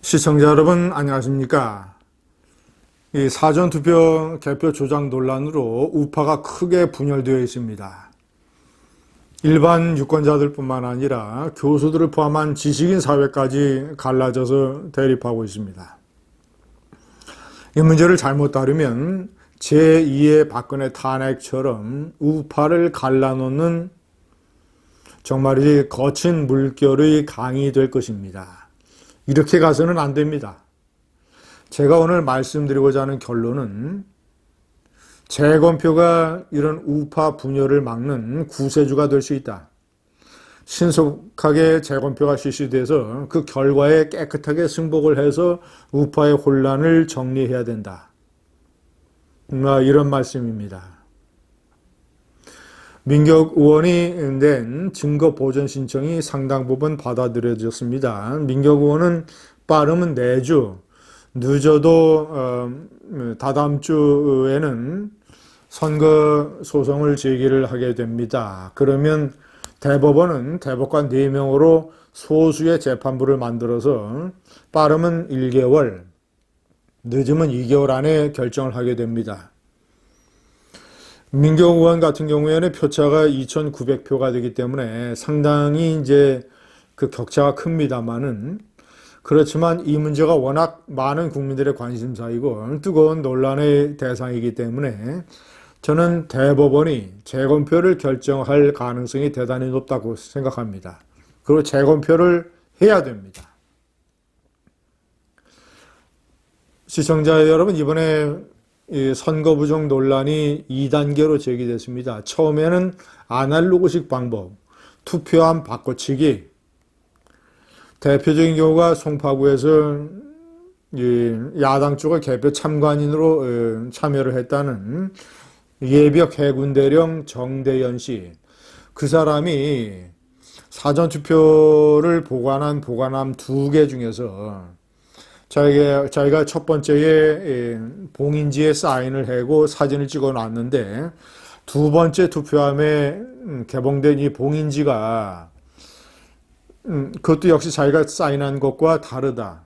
시청자 여러분 안녕하십니까? 이 사전투표 개표 조작 논란으로 우파가 크게 분열되어 있습니다. 일반 유권자들뿐만 아니라 교수들을 포함한 지식인 사회까지 갈라져서 대립하고 있습니다. 이 문제를 잘못 다루면 제2의 박근혜 탄핵처럼 우파를 갈라놓는 정말이지 거친 물결의 강이 될 것입니다. 이렇게 가서는 안 됩니다. 제가 오늘 말씀드리고자 하는 결론은 재검표가 이런 우파 분열을 막는 구세주가 될 수 있다. 신속하게 재검표가 실시돼서 그 결과에 깨끗하게 승복을 해서 우파의 혼란을 정리해야 된다. 이런 말씀입니다. 민격 의원이 낸 증거 보전 신청이 상당 부분 받아들여졌습니다. 민격 의원은 빠르면 내주, 늦어도 다다음 주에는 선거 소송을 제기를 하게 됩니다. 그러면 대법원은 대법관 4명으로 소수의 재판부를 만들어서 빠르면 1개월, 늦으면 2개월 안에 결정을 하게 됩니다. 민경 의원 같은 경우에는 표차가 2,900표가 되기 때문에 상당히 이제 그 격차가 큽니다만은 그렇지만 이 문제가 워낙 많은 국민들의 관심사이고 뜨거운 논란의 대상이기 때문에 저는 대법원이 재검표를 결정할 가능성이 대단히 높다고 생각합니다. 그리고 재검표를 해야 됩니다. 시청자 여러분, 이번에 선거 부정 논란이 2단계로 제기됐습니다. 처음에는 아날로그식 방법, 투표함 바꿔치기. 대표적인 경우가 송파구에서 야당 쪽의 개표 참관인으로 참여를 했다는 예비역 해군대령 정대현 씨. 그 사람이 사전투표를 보관한 보관함 2개 중에서 자기가 첫 번째에 봉인지에 사인을 하고 사진을 찍어 놨는데 두 번째 투표함에 개봉된 이 봉인지가 그것도 역시 자기가 사인한 것과 다르다.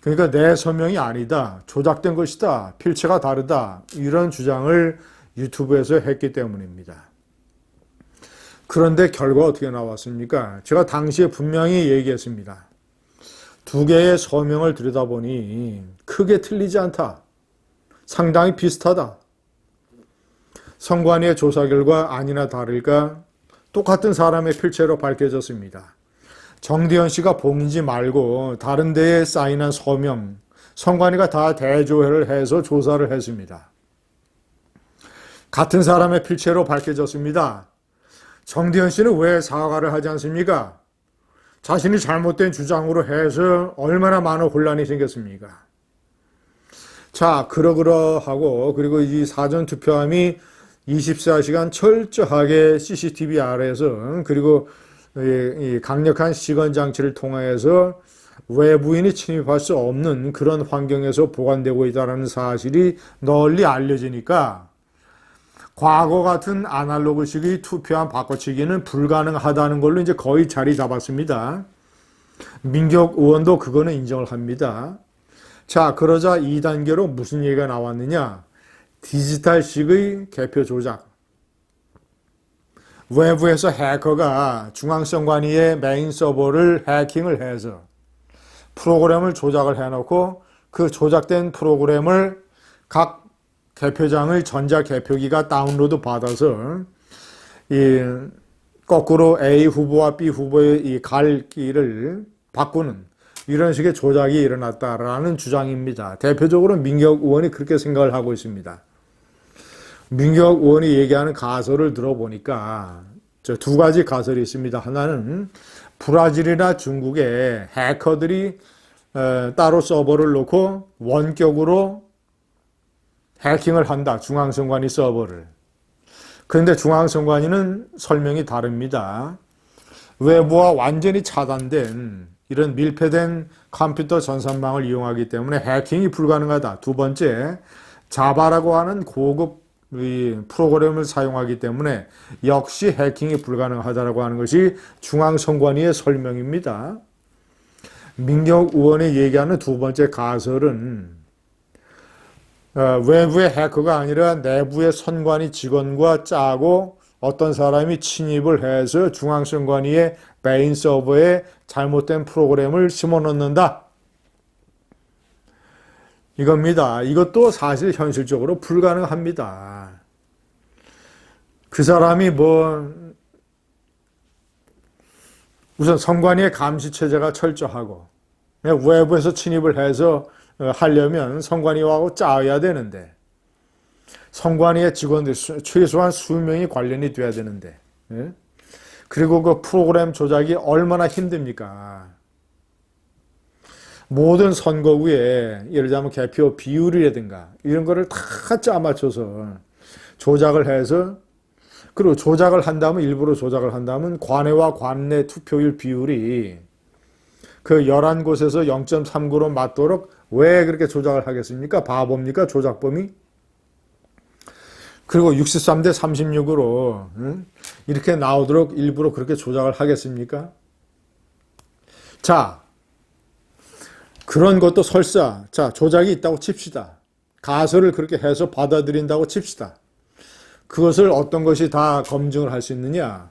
그러니까 내 서명이 아니다. 조작된 것이다. 필체가 다르다. 이런 주장을 유튜브에서 했기 때문입니다. 그런데 결과가 어떻게 나왔습니까? 제가 당시에 분명히 얘기했습니다. 2개의 서명을 들여다보니 크게 틀리지 않다. 상당히 비슷하다. 선관위의 조사 결과 아니나 다를까 똑같은 사람의 필체로 밝혀졌습니다. 정대현 씨가 봉인지 말고 다른 데에 사인한 서명, 선관위가 다 대조를 해서 조사를 했습니다. 같은 사람의 필체로 밝혀졌습니다. 정대현 씨는 왜 사과를 하지 않습니까? 자신이 잘못된 주장으로 해서 얼마나 많은 혼란이 생겼습니까? 자, 그러하고 그리고 이 사전투표함이 24시간 철저하게 CCTV 아래에서 그리고 이 강력한 시건장치를 통해서 외부인이 침입할 수 없는 그런 환경에서 보관되고 있다는 사실이 널리 알려지니까 과거 같은 아날로그식의 투표함 바꿔치기는 불가능하다는 걸로 이제 거의 자리 잡았습니다. 민격 의원도 그거는 인정을 합니다. 자, 그러자 2단계로 무슨 얘기가 나왔느냐? 디지털식의 개표 조작. 외부에서 해커가 중앙선관위의 메인 서버를 해킹을 해서 프로그램을 조작을 해놓고 그 조작된 프로그램을 각 개표장을 전자개표기가 다운로드 받아서 거꾸로 A 후보와 B 후보의 이 갈 길을 바꾸는 이런 식의 조작이 일어났다라는 주장입니다. 대표적으로 민격 의원이 그렇게 생각을 하고 있습니다. 민격 의원이 얘기하는 가설을 들어보니까 저 2가지 가설이 있습니다. 하나는 브라질이나 중국의 해커들이 따로 서버를 놓고 원격으로 해킹을 한다. 중앙선관위 서버를. 그런데 중앙선관위는 설명이 다릅니다. 외부와 완전히 차단된 이런 밀폐된 컴퓨터 전산망을 이용하기 때문에 해킹이 불가능하다. 2번째, 자바라고 하는 고급 프로그램을 사용하기 때문에 역시 해킹이 불가능하다고 하는 것이 중앙선관위의 설명입니다. 민경욱 의원이 얘기하는 두 번째 가설은 외부의 해커가 아니라 내부의 선관위 직원과 짜고 어떤 사람이 침입을 해서 중앙선관위의 메인 서버에 잘못된 프로그램을 심어넣는다. 이겁니다. 이것도 사실 현실적으로 불가능합니다. 그 사람이 우선 선관위의 감시 체제가 철저하고 외부에서 침입을 해서 하려면 선관위하고 짜야 되는데 선관위의 직원들 최소한 수명이 관련이 돼야 되는데 그리고 그 프로그램 조작이 얼마나 힘듭니까? 모든 선거구에 예를 들자면 개표 비율이라든가 이런 거를 다 짜맞춰서 조작을 해서 그리고 조작을 한다면 일부러 조작을 한다면 관외와 관내 투표율 비율이 그 11곳에서 0.39로 맞도록 왜 그렇게 조작을 하겠습니까? 바보입니까? 조작범이? 그리고 63대 36으로 이렇게 나오도록 일부러 그렇게 조작을 하겠습니까? 자, 그런 것도 설사 조작이 있다고 칩시다. 가설을 그렇게 해서 받아들인다고 칩시다. 그것을 어떤 것이 다 검증을 할 수 있느냐?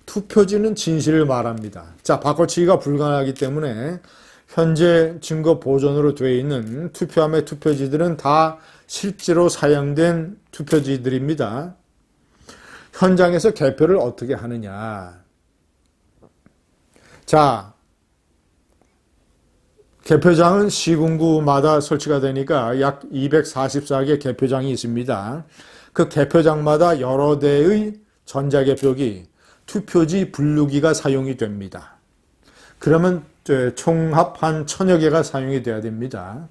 투표지는 진실을 말합니다. 바꿔치기가 불가능하기 때문에 현재 증거 보존으로 되어 있는 투표함의 투표지들은 다 실제로 사용된 투표지들입니다. 현장에서 개표를 어떻게 하느냐? 개표장은 시군구마다 설치가 되니까 약 244개 개표장이 있습니다. 그 개표장마다 여러 대의 전자개표기, 투표지 분류기가 사용이 됩니다. 그러면 총합 한 1000여 개가 사용이 돼야 됩니다.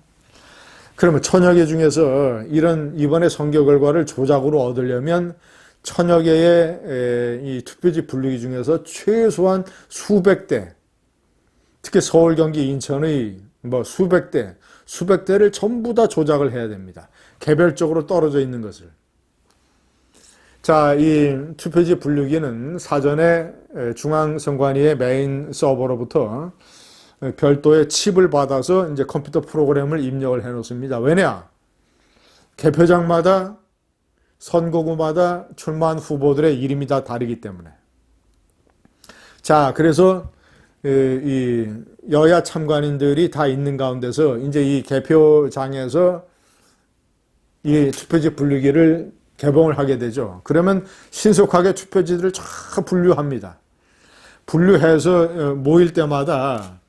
그러면 1000여 개 중에서 이번에 선거 결과를 조작으로 얻으려면 1000여 개의 이 투표지 분류기 중에서 최소한 수백 대, 특히 서울, 경기, 인천의 수백 대를 전부 다 조작을 해야 됩니다. 개별적으로 떨어져 있는 것을. 이 투표지 분류기는 사전에 중앙선관위의 메인 서버로부터 별도의 칩을 받아서 이제 컴퓨터 프로그램을 입력을 해 놓습니다. 왜냐? 개표장마다 선거구마다 출마한 후보들의 이름이 다 다르기 때문에. 그래서 이 여야 참관인들이 다 있는 가운데서 이제 이 개표장에서 이 투표지 분류기를 개봉을 하게 되죠. 그러면 신속하게 투표지들을 쫙 분류합니다. 분류해서 모일 때마다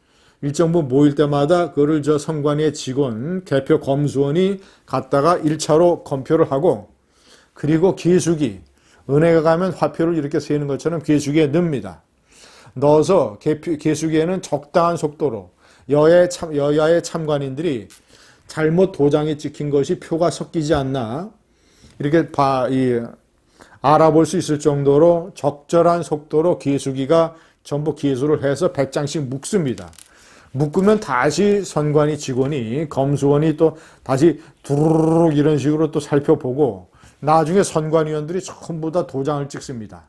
일정 부분 모일 때마다 그거를 선관위의 직원, 개표 검수원이 갖다가 1차로 검표를 하고 그리고 기수기, 은행에 가면 화표를 이렇게 세는 것처럼 기수기에 넣습니다. 넣어서 기수기에는 적당한 속도로 여야의 참관인들이 잘못 도장이 찍힌 것이 표가 섞이지 않나 이렇게 알아볼 수 있을 정도로 적절한 속도로 기수기가 전부 기수를 해서 100장씩 묶습니다. 묶으면 다시 선관위 직원이 검수원이 또 다시 두루룩 이런 식으로 또 살펴보고 나중에 선관위원들이 전부 다 도장을 찍습니다.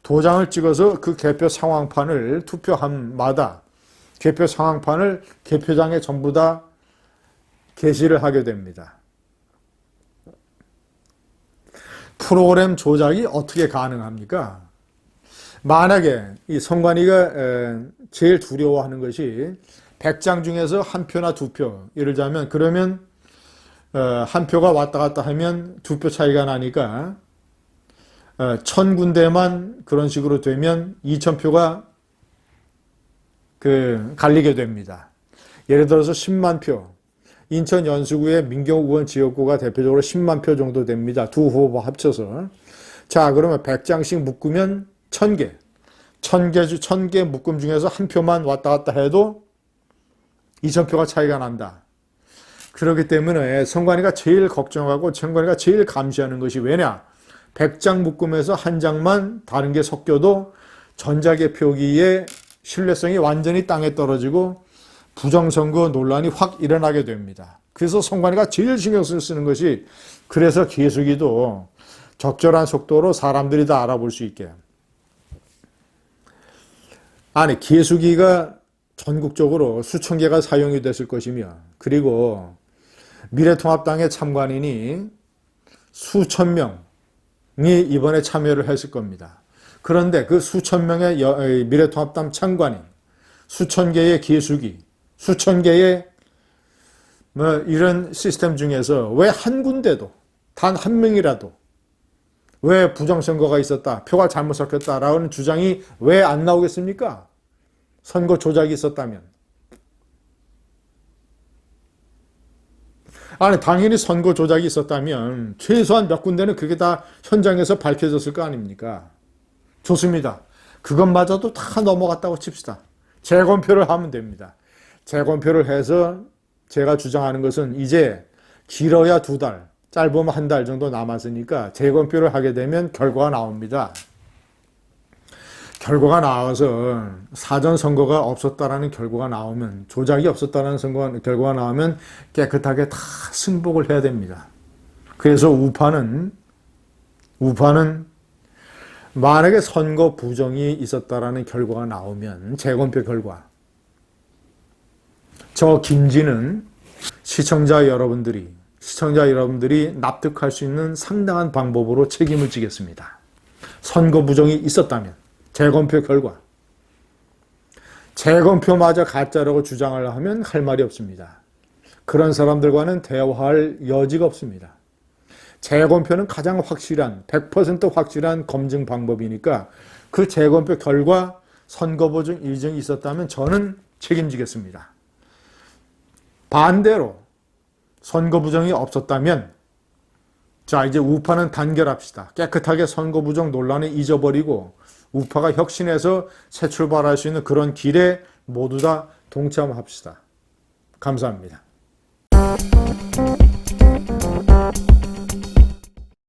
도장을 찍어서 그 개표 상황판을 투표함마다 개표 상황판을 개표장에 전부 다 게시를 하게 됩니다. 프로그램 조작이 어떻게 가능합니까? 만약에 이 선관위가 제일 두려워하는 것이 100장 중에서 한 표나 두 표, 예를 들자면 그러면 한 표가 왔다 갔다 하면 두 표 차이가 나니까 1000군데만 그런 식으로 되면 2000표가 갈리게 됩니다. 예를 들어서 10만 표, 인천 연수구의 민경욱 의원 지역구가 대표적으로 10만 표 정도 됩니다. 두 후보 합쳐서. 그러면 100장씩 묶으면 1000개. 1000개 묶음 중에서 한 표만 왔다 갔다 해도 2000표가 차이가 난다. 그렇기 때문에 선관위가 제일 걱정하고 선관위가 제일 감시하는 것이 왜냐? 100장 묶음에서 한 장만 다른 게 섞여도 전자개표기의 신뢰성이 완전히 땅에 떨어지고 부정선거 논란이 확 일어나게 됩니다. 그래서 선관위가 제일 신경 쓰는 것이 그래서 기수기도 적절한 속도로 사람들이 다 알아볼 수 있게. 기수기가 전국적으로 수천 개가 사용이 됐을 것이며, 그리고 미래통합당의 참관인이 수천 명이 이번에 참여를 했을 겁니다. 그런데 그 수천 명의 미래통합당 참관인, 수천 개의 기수기, 수천 개의 이런 시스템 중에서 왜 한 군데도 단 한 명이라도 왜 부정선거가 있었다, 표가 잘못 섞였다라는 주장이 왜 안 나오겠습니까? 선거 조작이 있었다면. 아니, 당연히 선거 조작이 있었다면 최소한 몇 군데는 그게 다 현장에서 밝혀졌을 거 아닙니까? 좋습니다. 그것마저도 다 넘어갔다고 칩시다. 재검표를 하면 됩니다. 재검표를 해서 제가 주장하는 것은 이제 길어야 2달, 짧으면 1달 정도 남았으니까 재검표를 하게 되면 결과가 나옵니다. 결과가 나와서 사전 선거가 없었다라는 결과가 나오면, 조작이 없었다라는 결과가 나오면 깨끗하게 다 승복을 해야 됩니다. 그래서 우파는 만약에 선거 부정이 있었다라는 결과가 나오면, 재검표 결과, 저 김진은 시청자 여러분들이 납득할 수 있는 상당한 방법으로 책임을 지겠습니다. 선거 부정이 있었다면 재검표 결과, 재검표마저 가짜라고 주장을 하면 할 말이 없습니다. 그런 사람들과는 대화할 여지가 없습니다. 재검표는 가장 확실한, 100% 확실한 검증 방법이니까 그 재검표 결과 선거 부정 일정이 있었다면 저는 책임지겠습니다. 반대로 선거 부정이 없었다면, 자, 이제 우파는 단결합시다. 깨끗하게 선거 부정 논란을 잊어버리고 우파가 혁신해서 새 출발할 수 있는 그런 길에 모두 다 동참합시다. 감사합니다.